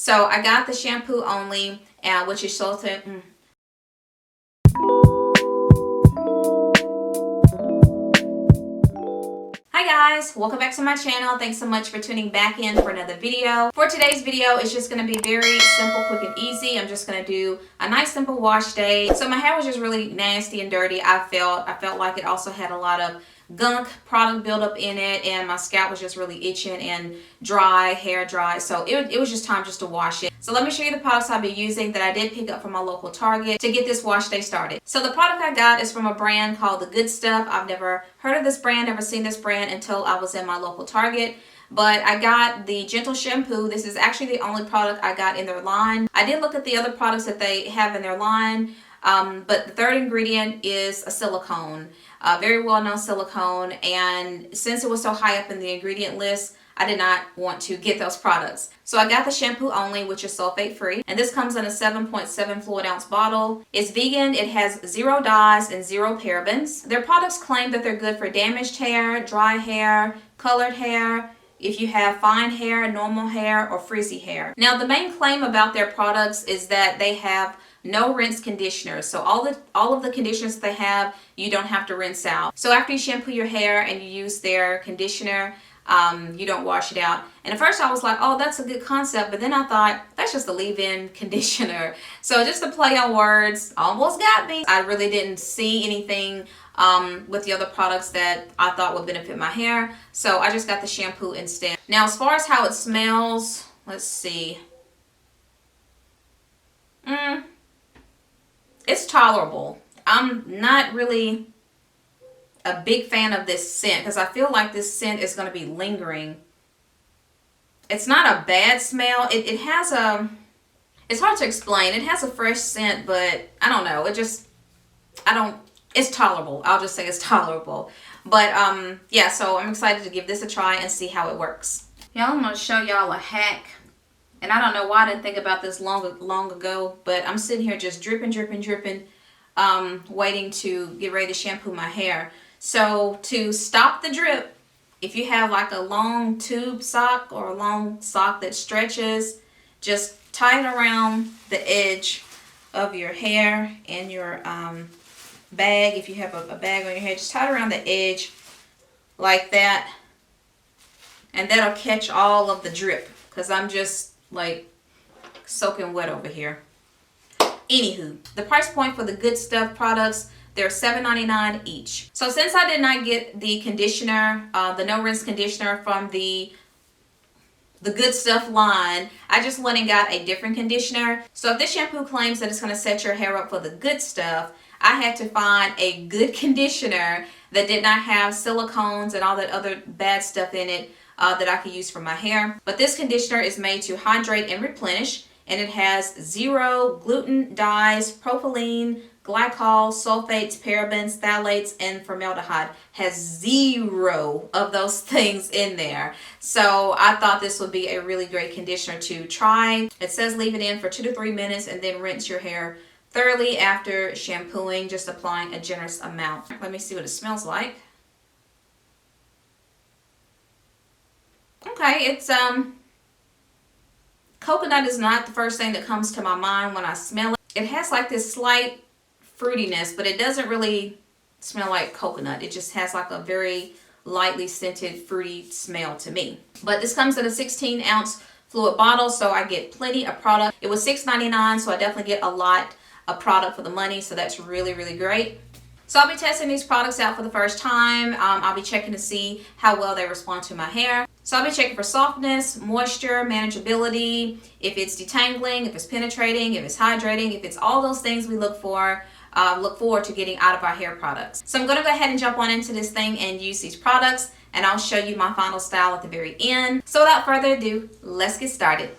So I got the shampoo only, which is salted. Hi guys, welcome back to my channel. Thanks so much for tuning back in for another video. For today's video, it's just going to be very simple, quick and easy. I'm just going to do a nice simple wash day. So my hair was just really nasty and dirty. I felt like it also had a lot of gunk product buildup in it, and my scalp was just really itching and dry, hair dry. So it was just time just to wash it. So let me show you the products I've been using that I did pick up from my local Target to get this wash day started. So the product I got is from a brand called the Good Stuff. I've never heard of this brand, never seen this brand until I was in my local Target. But I got the Gentle Shampoo. This is actually the only product I got in their line. I did look at the other products that they have in their line, but the third ingredient is a silicone, very well-known silicone, and since it was so high up in the ingredient list, I did not want to get those products. So I got the shampoo only, which is sulfate free, and this comes in a 7.7 fluid ounce bottle. It's vegan, it has 0 dyes and 0 parabens. Their products claim that they're good for damaged hair, dry hair, colored hair, if you have fine hair, normal hair, or frizzy hair. Now the main claim about their products is that they have no rinse conditioners. So all of the conditioners they have, you don't have to rinse out. So after you shampoo your hair and you use their conditioner, you don't wash it out. And at first I was like, oh, that's a good concept, but then I thought that's just a leave-in conditioner. So just a play on words almost got me. I really didn't see anything with the other products that I thought would benefit my hair, so I just got the shampoo instead. Now as far as how it smells, let's see. It's tolerable. I'm not really a big fan of this scent because I feel like this scent is going to be lingering. It's not a bad smell. It has a, it's hard to explain. It has a fresh scent, but I don't know. It's tolerable. I'll just say it's tolerable. But yeah, so I'm excited to give this a try and see how it works. Y'all, I'm going to show y'all a hack. And I don't know why I didn't think about this long ago, but I'm sitting here just dripping, waiting to get ready to shampoo my hair. So to stop the drip, if you have like a long tube sock or a long sock that stretches, just tie it around the edge of your hair and your bag. If you have a bag on your hair, just tie it around the edge like that, and that'll catch all of the drip because I'm just like soaking wet over here. Anywho, the price point for the Good Stuff products, they're $7.99 each. So since I did not get the conditioner, the no rinse conditioner from the Good Stuff line, I just went and got a different conditioner. So if this shampoo claims that it's going to set your hair up for the good stuff, I had to find a good conditioner that did not have silicones and all that other bad stuff in it that I could use for my hair. But this conditioner is made to hydrate and replenish, and it has 0 gluten, dyes, propylene, glycol, sulfates, parabens, phthalates, and formaldehyde. Has 0 of those things in there. So I thought this would be a really great conditioner to try. It says leave it in for 2 to 3 minutes and then rinse your hair thoroughly after shampooing, just applying a generous amount. Let me see what it smells like. Okay, it's coconut is not the first thing that comes to my mind when I smell it. It has like this slight fruitiness, but it doesn't really smell like coconut. It just has like a very lightly scented fruity smell to me. But this comes in a 16-ounce fluid bottle, so I get plenty of product. It was $6.99, so I definitely get a lot of product for the money, so that's really great. So I'll be testing these products out for the first time. I'll be checking to see how well they respond to my hair. So I'll be checking for softness, moisture, manageability, if it's detangling, if it's penetrating, if it's hydrating, if it's all those things we look forward to getting out of our hair products. So I'm going to go ahead and jump on into this thing and use these products, and I'll show you my final style at the very end. So without further ado, let's get started.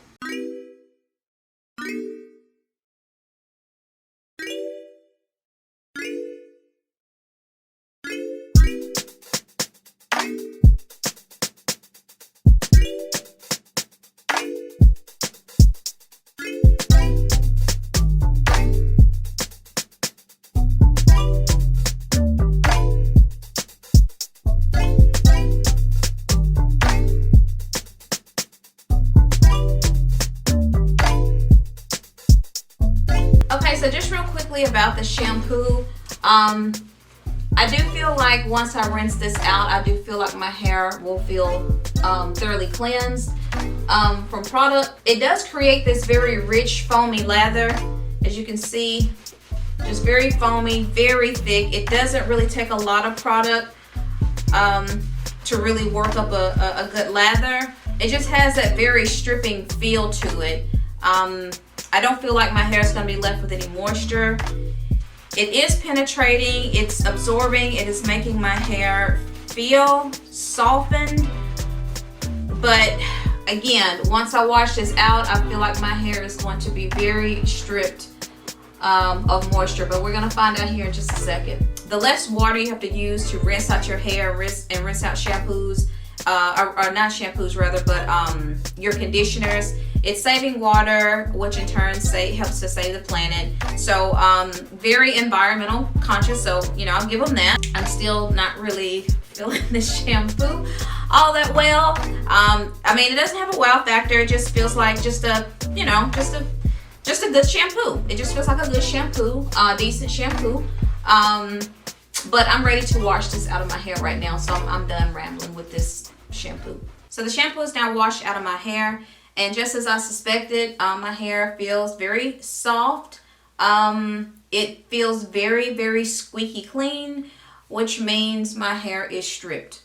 so just real quickly about the shampoo. I do feel like once I rinse this out, I do feel like my hair will feel thoroughly cleansed. From product, it does create this very rich foamy lather, as you can see, just very foamy, very thick. It doesn't really take a lot of product to really work up a good lather. It just has that very stripping feel to it. I don't feel like my hair is going to be left with any moisture. It is penetrating, it's absorbing, it is making my hair feel softened. But again, once I wash this out, I feel like my hair is going to be very stripped of moisture. But we're going to find out here in just a second. The less water you have to use to rinse out your hair, rinse out shampoos, or not shampoos rather, but your conditioners. It's saving water, which in turn helps to save the planet. So very environmental conscious, so you know, I'll give them that. I'm still not really feeling this shampoo all that well. I mean, it doesn't have a wow factor. It just feels like just a good shampoo. It just feels like a good shampoo, decent shampoo. But I'm ready to wash this out of my hair right now, so I'm done rambling with this shampoo. So the shampoo is now washed out of my hair, and just as I suspected, my hair feels very soft. It feels very, very squeaky clean, which means my hair is stripped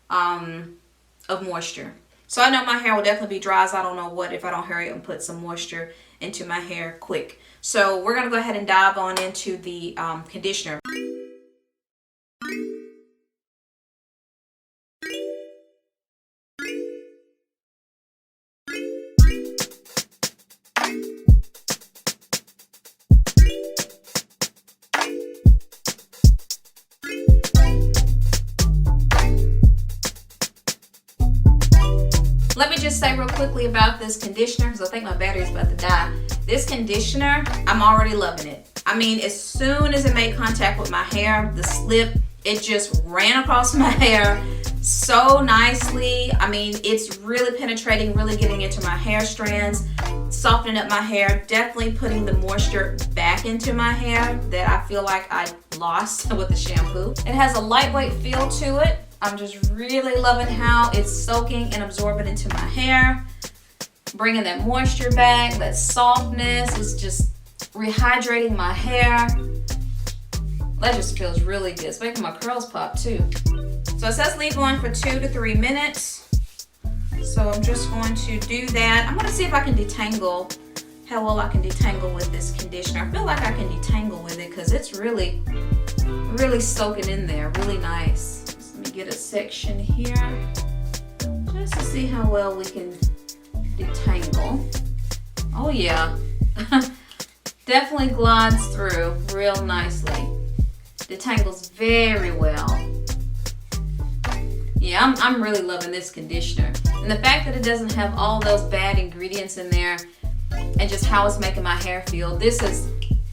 of moisture. So I know my hair will definitely be dry, so I don't know what if I don't hurry up and put some moisture into my hair quick. So we're gonna go ahead and dive on into the conditioner. Let me just say real quickly about this conditioner, because I think my battery's about to die. This conditioner, I'm already loving it. I mean, as soon as it made contact with my hair, the slip, it just ran across my hair so nicely. I mean, it's really penetrating, really getting into my hair strands, softening up my hair, definitely putting the moisture back into my hair that I feel like I lost with the shampoo. It has a lightweight feel to it. I'm just really loving how it's soaking and absorbing into my hair, bringing that moisture back, that softness. It's just rehydrating my hair. That just feels really good. It's making my curls pop too. So it says leave on for 2 to 3 minutes. So I'm just going to do that. I'm going to see if I can detangle, how well I can detangle with this conditioner. I feel like I can detangle with it because it's really, really soaking in there, really nice. Let me get a section here just to see how well we can detangle. Oh yeah, definitely glides through real nicely. Detangles very well. Yeah, I'm really loving this conditioner. And the fact that it doesn't have all those bad ingredients in there and just how it's making my hair feel, this is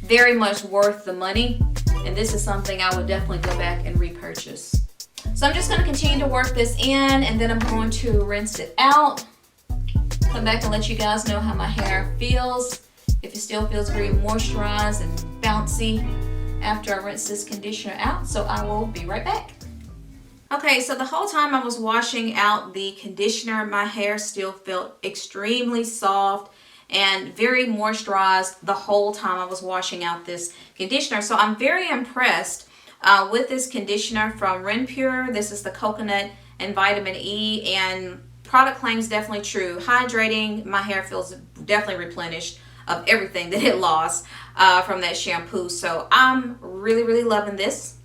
very much worth the money. And this is something I would definitely go back and repurchase. So I'm just going to continue to work this in, and then I'm going to rinse it out. Come back and let you guys know how my hair feels. If it still feels very moisturized and bouncy after I rinse this conditioner out. So I will be right back. Okay, so the whole time I was washing out the conditioner, my hair still felt extremely soft and very moisturized the whole time I was washing out this conditioner. So I'm very impressed with this conditioner from RenPure. This is the coconut and vitamin E, and product claims definitely true. Hydrating, my hair feels definitely replenished of everything that it lost from that shampoo. So I'm really, really loving this.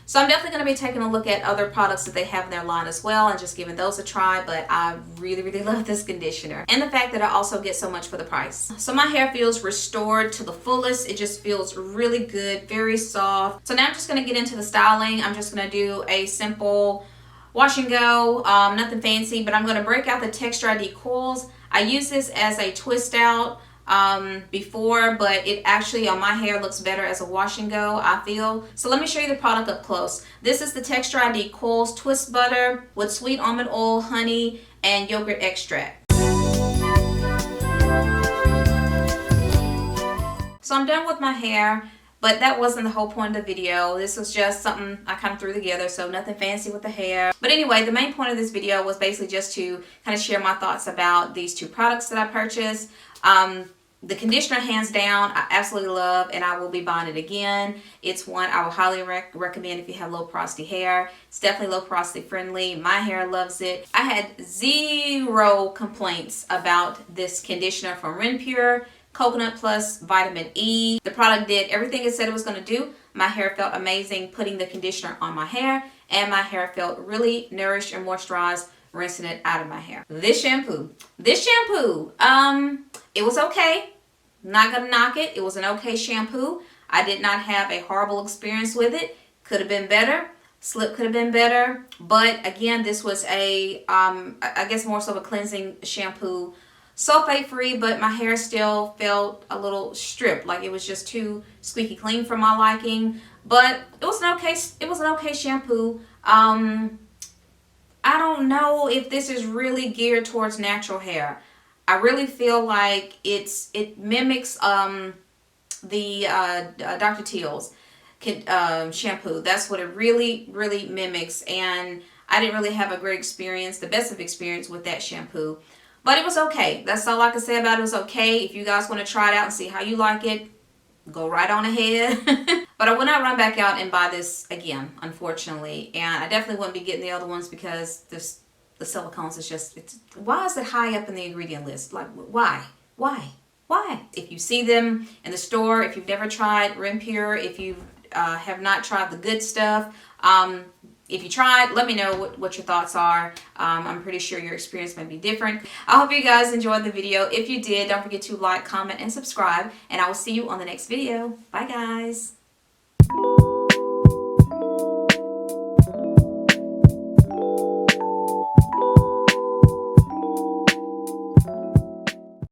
So I'm definitely going to be taking a look at other products that they have in their line as well and just giving those a try, but I really, really love this conditioner and the fact that I also get so much for the price. So my hair feels restored to the fullest. It just feels really good, very soft. So now I'm just going to get into the styling. I'm just going to do a simple wash and go, nothing fancy, but I'm going to break out the Texture ID coils. I use this as a twist out before, but it actually on my hair looks better as a wash and go, I feel. So let me show you the product up close. This is the Texture ID Coils Twist Butter with sweet almond oil, honey, and yogurt extract. So So I'm done with my hair, but that wasn't the whole point of the video. This was just something I kind of threw together, so nothing fancy with the hair. But anyway, the main point of this video was basically just to kind of share my thoughts about these two products that I purchased. The conditioner, hands down, I absolutely love, and I will be buying it again. It's one I will highly recommend if you have low porosity hair. It's definitely low porosity friendly. My hair loves it. I had 0 complaints about this conditioner from RenPure Coconut Plus Vitamin E. The product did everything it said it was going to do. My hair felt amazing putting the conditioner on my hair, and my hair felt really nourished and moisturized rinsing it out of my hair. This shampoo, it was okay. Not gonna knock it. It was an okay shampoo. I did not have a horrible experience with it. Could have been better. Slip could have been better. But again, this was a, I guess more so of a cleansing shampoo. Sulfate free, but my hair still felt a little stripped. Like it was just too squeaky clean for my liking. But it was an okay shampoo. I don't know if this is really geared towards natural hair. I really feel like it mimics the Dr. Teal's shampoo. That's what it really mimics, and I didn't really have a great experience, the best of experience with that shampoo. But it was okay. That's all I can say about it. It was okay. If you guys want to try it out and see how you like it, go right on ahead. But I will not run back out and buy this again, unfortunately. And I definitely wouldn't be getting the other ones because the silicones is just, why is it high up in the ingredient list? Like, why? If you see them in the store, if you've never tried RenPure, if you have not tried the Good Stuff, if you tried, let me know what your thoughts are. I'm pretty sure your experience may be different. I hope you guys enjoyed the video. If you did, don't forget to like, comment, and subscribe, and I will see you on the next video. Bye, guys.